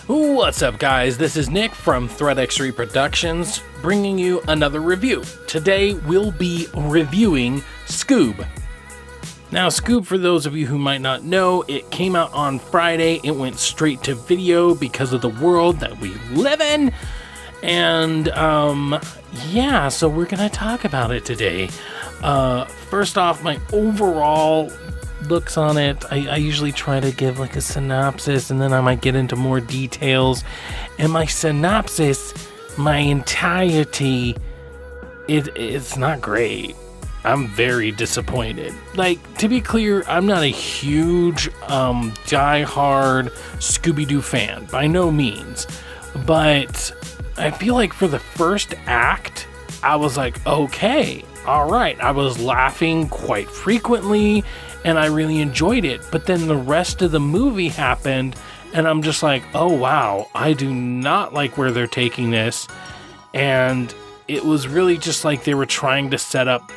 What's up, guys? This is Nick from Threat X3 Productions, bringing you another review. Today, we'll be reviewing Scoob. Now, Scoob, for those of you who might not know, it came out on Friday. It went straight to video because of the world that we live in. And, so we're gonna talk about it today. First off, my overall looks on it. I usually try to give like a synopsis, and then I might get into more details. And my synopsis, my entirety, it's not great. I'm very disappointed. Like, to be clear, I'm not a huge die-hard Scooby-Doo fan, by no means. But I feel like for the first act, I was like, okay, all right. I was laughing quite frequently, and I really enjoyed it. But then the rest of the movie happened, and I'm just like, oh, wow, I do not like where they're taking this. And it was really just like they were trying to set up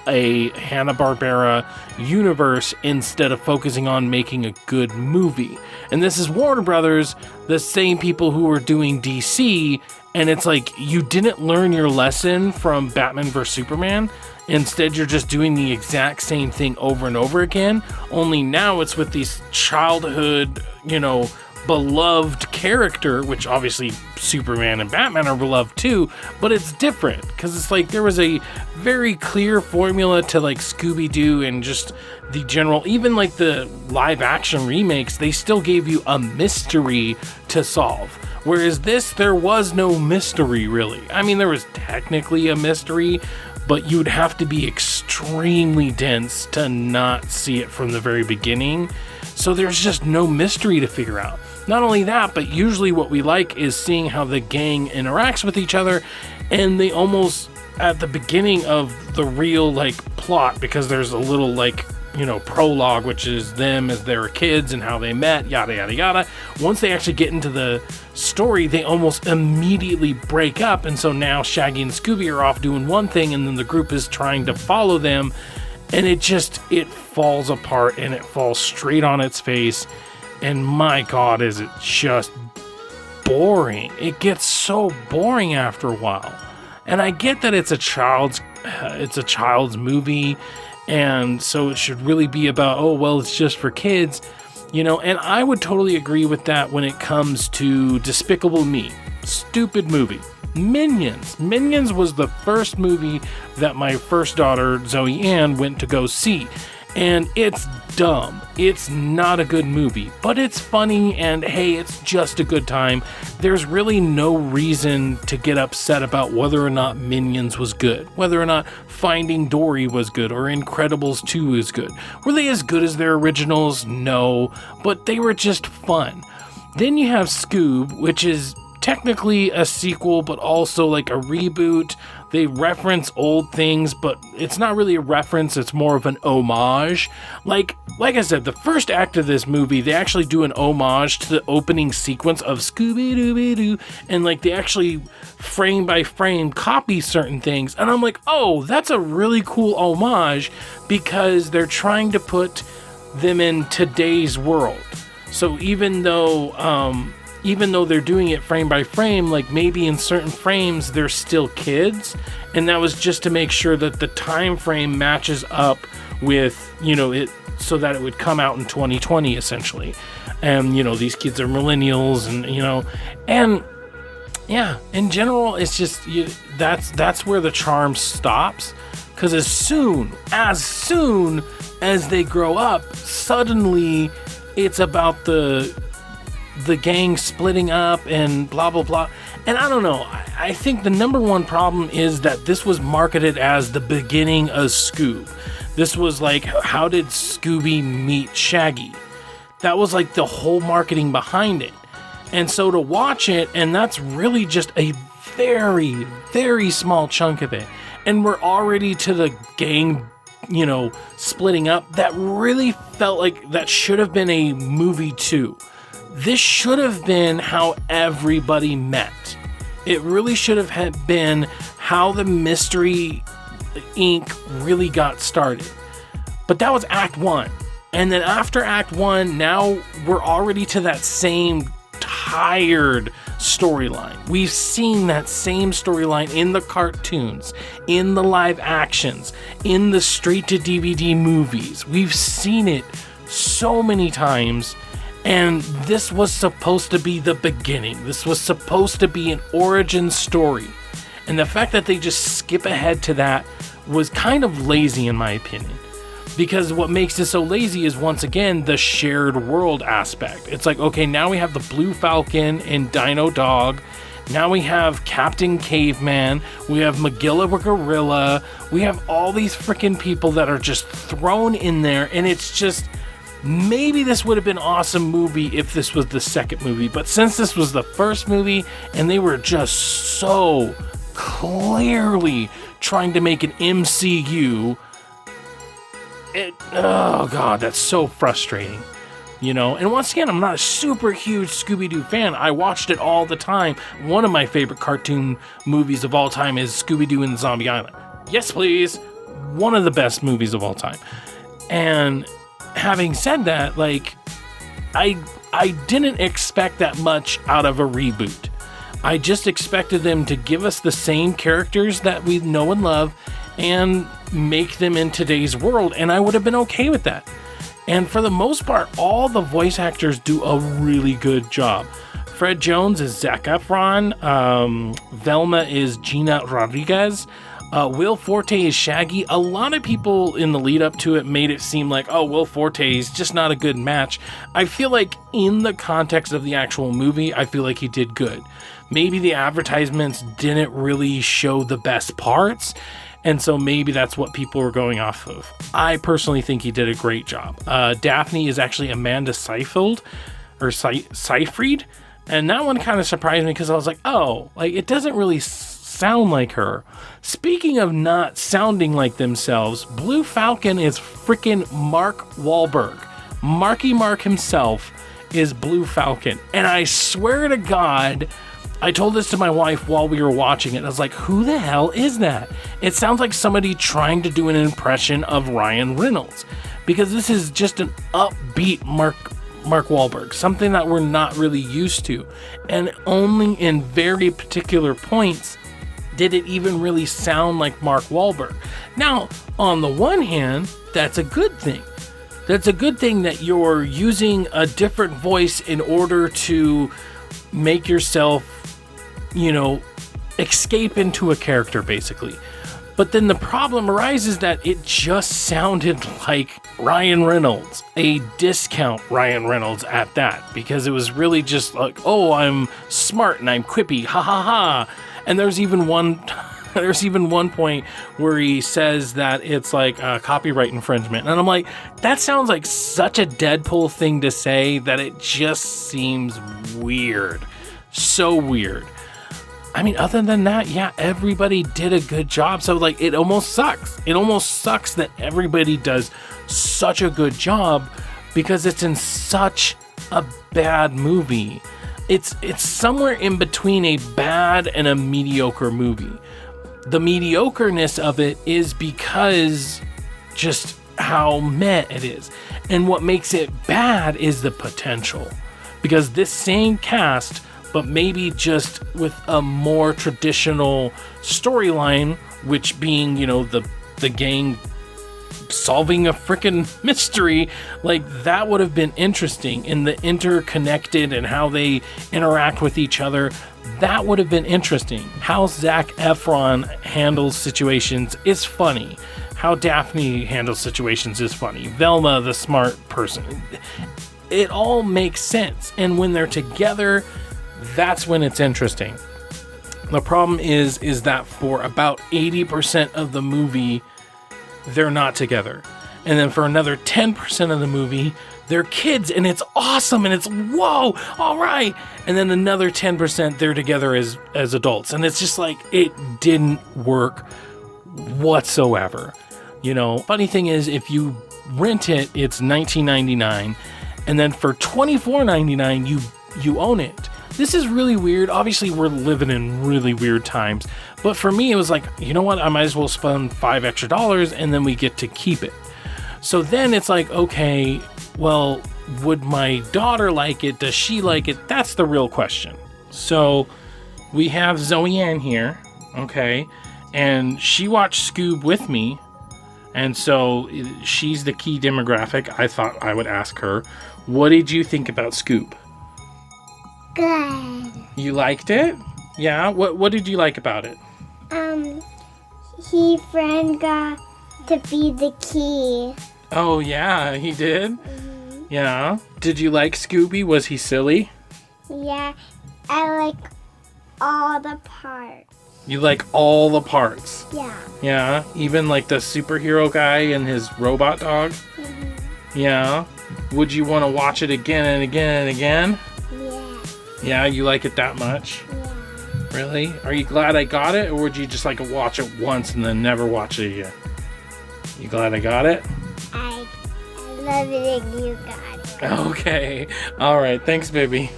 a Hanna-Barbera universe instead of focusing on making a good movie. And this is Warner Brothers, the same people who were doing DC, and it's like you didn't learn your lesson from Batman vs Superman. Instead, you're just doing the exact same thing over and over again, only now it's with these childhood, beloved character, which obviously Superman and Batman are beloved too, but it's different because it's like there was a very clear formula to like Scooby-Doo and just the general, even like the live action remakes, they still gave you a mystery to solve. Whereas this, there was no mystery really. I mean, there was technically a mystery, but you'd have to be extremely dense to not see it from the very beginning. So there's just no mystery to figure out. Not only that, but usually what we like is seeing how the gang interacts with each other, and they almost, at the beginning of the real, plot, because there's a little, prologue, which is them as they were kids and how they met, yada, yada, yada. Once they actually get into the story, they almost immediately break up, and so now Shaggy and Scooby are off doing one thing, and then the group is trying to follow them, and it falls apart, and it falls straight on its face. And my God, is it just boring. It gets so boring after a while. And I get that it's a child's movie, and so it should really be about, it's just for kids, and I would totally agree with that when it comes to Despicable Me. Stupid movie. Minions was the first movie that my first daughter, Zoe Ann, went to go see. And it's dumb. It's not a good movie, but it's funny, and hey, it's just a good time. There's really no reason to get upset about whether or not Minions was good, whether or not Finding Dory was good, or Incredibles 2 is good. Were they as good as their originals? No, but they were just fun. Then you have Scoob, which is technically a sequel, but also like a reboot. They reference old things, but it's not really a reference, it's more of an homage. Like I said, the first act of this movie, they actually do an homage to the opening sequence of Scooby-Dooby-Doo, and they actually frame by frame copy certain things, and I'm like, oh, that's a really cool homage, because they're trying to put them in today's world. So even though they're doing it frame by frame, maybe in certain frames they're still kids, and that was just to make sure that the time frame matches up with, it, so that it would come out in 2020 essentially. And these kids are millennials, and in general, it's just that's where the charm stops, because as soon as they grow up, suddenly it's about the gang splitting up and blah, blah, blah. And I don't know. I think the number one problem is that this was marketed as the beginning of Scoob. This was how did Scooby meet Shaggy? That was the whole marketing behind it. And so to watch it, and that's really just a very, very small chunk of it. And we're already to the gang, splitting up. That really felt like that should have been a movie too. This should have been how everybody met. It really should have been how the Mystery Inc. really got started. But that was Act 1. And then after Act 1, now we're already to that same tired storyline. We've seen that same storyline in the cartoons, in the live actions, in the straight to DVD movies. We've seen it so many times, and this was supposed to be the beginning. This was supposed to be an origin story. And the fact that they just skip ahead to that was kind of lazy in my opinion. Because what makes it so lazy is, once again, the shared world aspect. It's like, okay, now we have the Blue Falcon and Dino Dog. Now we have Captain Caveman. We have Magilla Gorilla. We have all these freaking people that are just thrown in there. And it's just, maybe this would have been an awesome movie if this was the second movie. But since this was the first movie and they were just so clearly trying to make an MCU, oh god, that's so frustrating, you know. And once again, I'm not a super huge Scooby-Doo fan. I watched it all the time. One of my favorite cartoon movies of all time is Scooby-Doo and the Zombie Island. Yes, please. One of the best movies of all time. And having said that, like, I didn't expect that much out of a reboot. I just expected them to give us the same characters that we know and love and make them in today's world, and I would have been okay with that. And for the most part, all the voice actors do a really good job. Fred Jones is Zac Efron. Velma is Gina Rodriguez. Will Forte is Shaggy. A lot of people in the lead up to it made it seem like, oh, Will Forte is just not a good match. I feel like in the context of the actual movie, I feel like he did good. Maybe the advertisements didn't really show the best parts, and so maybe that's what people were going off of. I personally think he did a great job. Daphne is actually Amanda Seyfried, and that one kind of surprised me because I was like, oh, like it doesn't really sound like her. Speaking of not sounding like themselves, Blue Falcon is freaking Mark Wahlberg. Marky Mark himself is Blue Falcon. And I swear to God, I told this to my wife while we were watching it. I was like, who the hell is that? It sounds like somebody trying to do an impression of Ryan Reynolds, because this is just an upbeat Mark Wahlberg, something that we're not really used to. And only in very particular points did it even really sound like Mark Wahlberg. Now, on the one hand, that's a good thing. That's a good thing that you're using a different voice in order to make yourself, you know, escape into a character, basically. But then the problem arises that it just sounded like Ryan Reynolds, a discount Ryan Reynolds at that, because it was really just like, oh, I'm smart and I'm quippy, ha ha ha. And there's even one point where he says that it's like copyright infringement. And I'm like, that sounds like such a Deadpool thing to say that it just seems weird. So weird. I mean, other than that, yeah, everybody did a good job. So, like, it almost sucks. It almost sucks that everybody does such a good job because it's in such a bad movie. It's somewhere in between a bad and a mediocre movie. The mediocreness of it is because just how meh it is. And what makes it bad is the potential. Because this same cast, but maybe just with a more traditional storyline, which being, you know, the gang solving a freaking mystery, like that would have been interesting, in the interconnected and how they interact with each other. That would have been interesting. How Zac Efron handles situations is funny. How Daphne handles situations is funny. Velma, the smart person. It all makes sense. And when they're together, that's when it's interesting. The problem is that for about 80% of the movie, they're not together. And then for another 10% of the movie, they're kids and it's awesome and it's whoa, all right. And then another 10% they're together as adults. And it's just like, it didn't work whatsoever. You know, funny thing is, if you rent it, it's $19.99. And then for $24.99, you own it. This is really weird. Obviously, we're living in really weird times. But for me, it was like, you know what? I might as well spend $5 extra and then we get to keep it. So then it's like, okay, well, would my daughter like it? Does she like it? That's the real question. So we have Zoe Ann here, okay, and she watched Scoob with me, and so she's the key demographic. I thought I would ask her, what did you think about Scoob? Good. You liked it? Yeah? What did you like about it? Friend got to be the key. Oh, yeah, he did? Mm-hmm. Yeah. Did you like Scooby? Was he silly? Yeah, I like all the parts. You like all the parts? Yeah. Yeah? Even like the superhero guy and his robot dog? Mm-hmm. Yeah. Would you want to watch it again and again and again? Yeah. Yeah, you like it that much? Yeah. Really? Are you glad I got it, or would you just like to watch it once and then never watch it again? You glad I got it? I love it and you got it. Okay. All right. Thanks, baby.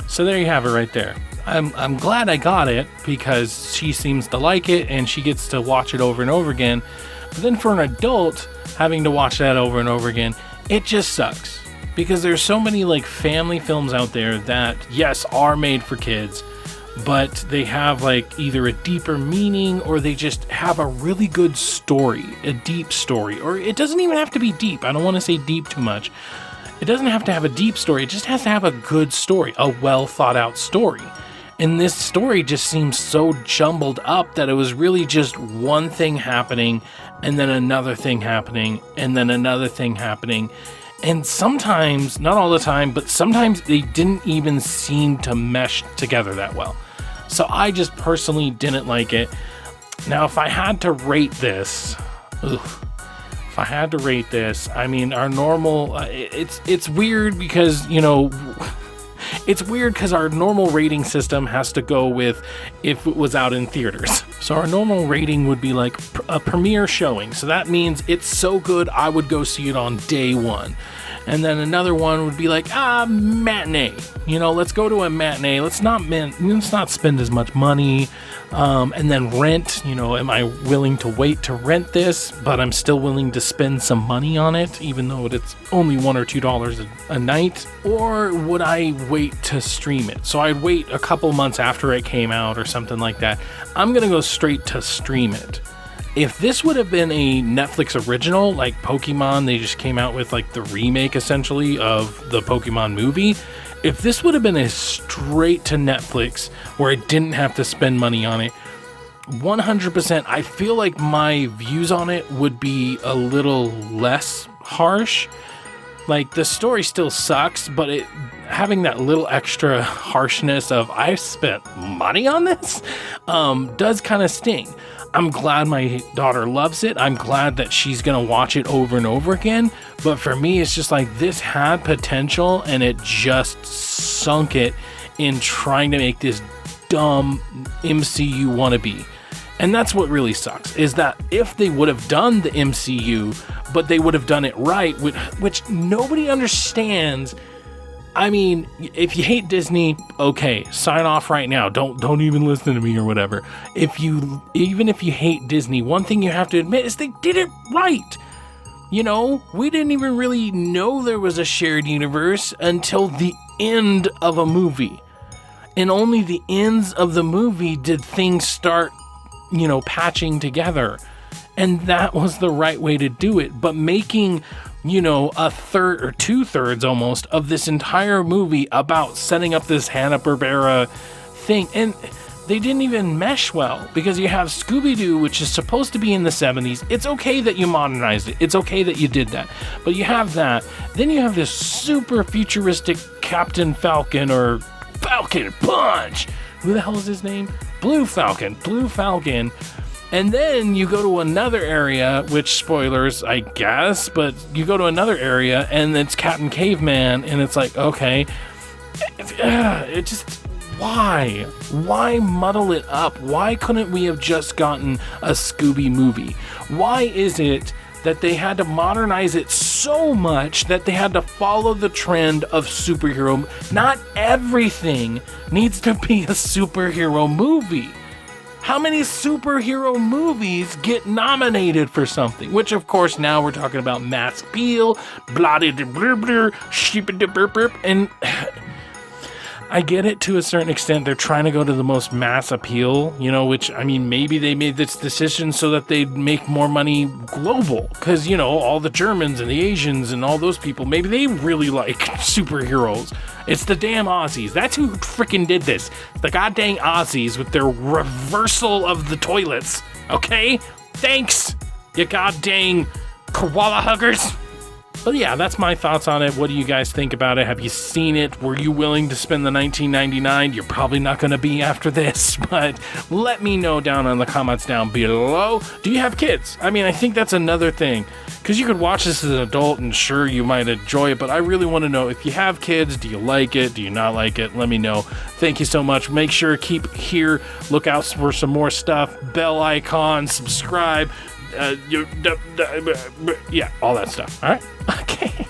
So there you have it right there. I'm glad I got it because she seems to like it and she gets to watch it over and over again. But then for an adult having to watch that over and over again, it just sucks because there's so many like family films out there that yes are made for kids, but they have like either a deeper meaning or they just have a really good story, a deep story, or it doesn't even have to be deep. I don't want to say deep too much. It doesn't have to have a deep story. It just has to have a good story, a well thought out story. And this story just seems so jumbled up that it was really just one thing happening and then another thing happening and then another thing happening. And sometimes, not all the time, but sometimes they didn't even seem to mesh together that well. So I just personally didn't like it. Now, if I had to rate this, I mean, our normal, it's weird because, you know, it's weird because our normal rating system has to go with if it was out in theaters. So our normal rating would be like a premiere showing. So that means it's so good, I would go see it on day one. And then another one would be like, matinee. You know, let's go to a matinee. Let's not spend as much money. And then rent. You know, am I willing to wait to rent this, but I'm still willing to spend some money on it, even though it's only $1 or $2 a night? Or would I wait to stream it? So I'd wait a couple months after it came out or something like that. I'm going to go straight to stream it. If this would have been a Netflix original, like Pokemon, they just came out with like the remake essentially of the Pokemon movie. If this would have been a straight to Netflix where I didn't have to spend money on it, 100%, I feel like my views on it would be a little less harsh. Like the story still sucks, but it having that little extra harshness of I spent money on this does kind of sting. I'm glad my daughter loves it. I'm glad that she's going to watch it over and over again. But for me, it's just like this had potential and it just sunk it in trying to make this dumb MCU wannabe. And that's what really sucks, is that if they would have done the MCU, but they would have done it right, which nobody understands. I mean, if you hate Disney, okay, sign off right now. Don't even listen to me or whatever. Even if you hate Disney, one thing you have to admit is they did it right. You know, we didn't even really know there was a shared universe until the end of a movie. And only the ends of the movie did things start, you know, patching together. And that was the right way to do it. But making, you know, a third or 2/3 almost of this entire movie about setting up this Hanna-Barbera thing, and they didn't even mesh well, because you have Scooby-Doo, which is supposed to be in the 70s. It's okay that you modernized it. It's okay that you did that. But you have that. Then you have this super futuristic Captain Falcon or Falcon Punch. Who the hell is his name? Blue Falcon. And then you go to another area, which spoilers, I guess, but you go to another area and it's Captain Caveman, and it's like, okay, it just, why? Why muddle it up? Why couldn't we have just gotten a Scooby movie? Why is it that they had to modernize it so much that they had to follow the trend of superhero? Not everything needs to be a superhero movie. How many superhero movies get nominated for something? Which, of course, now we're talking about mass appeal, blah blah blah blah, and I get it to a certain extent. They're trying to go to the most mass appeal, you know, which, I mean, maybe they made this decision so that they'd make more money global. Because, you know, all the Germans and the Asians and all those people, maybe they really like superheroes. It's the damn Aussies. That's who freaking did this. The goddamn Aussies with their reversal of the toilets. Okay? Thanks, you goddamn koala huggers. But yeah, that's my thoughts on it. What do you guys think about it? Have you seen it? Were you willing to spend the $19.99? You're probably not going to be after this, but let me know down in the comments down below. Do you have kids? I mean, I think that's another thing, because you could watch this as an adult and sure, you might enjoy it, but I really want to know, if you have kids, do you like it? Do you not like it? Let me know. Thank you so much. Make sure to keep here. Look out for some more stuff. Bell icon, subscribe. Yeah, all that stuff. All right. Okay.